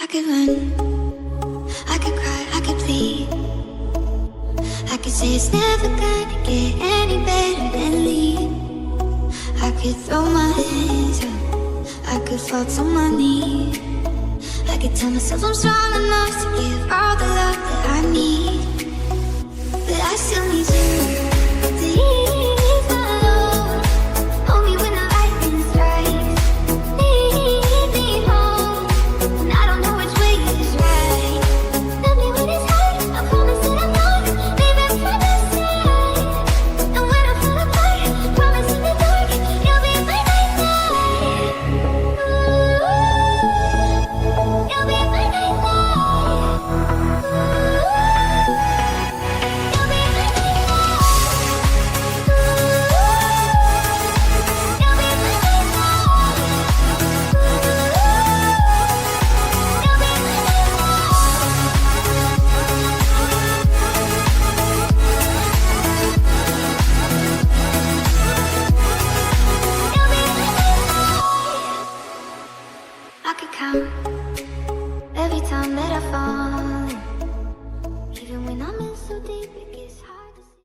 I could run, I could cry, I could plead. I could say it's never gonna get any better than leave. I could throw my hands up, I could fall to my knees. I could tell myself I'm strong enough to give all the love that I need. But I still need you to ease my load. Hold me when the lightning strikes. Lead me home when I don't know which way is right. Love me when it's hard, I promise that I'm not leaving from the side. And when I fall apart, promise in the dark you'll be my nightlight. You'll be my nightlight. You'll be my I could count every time that I fall.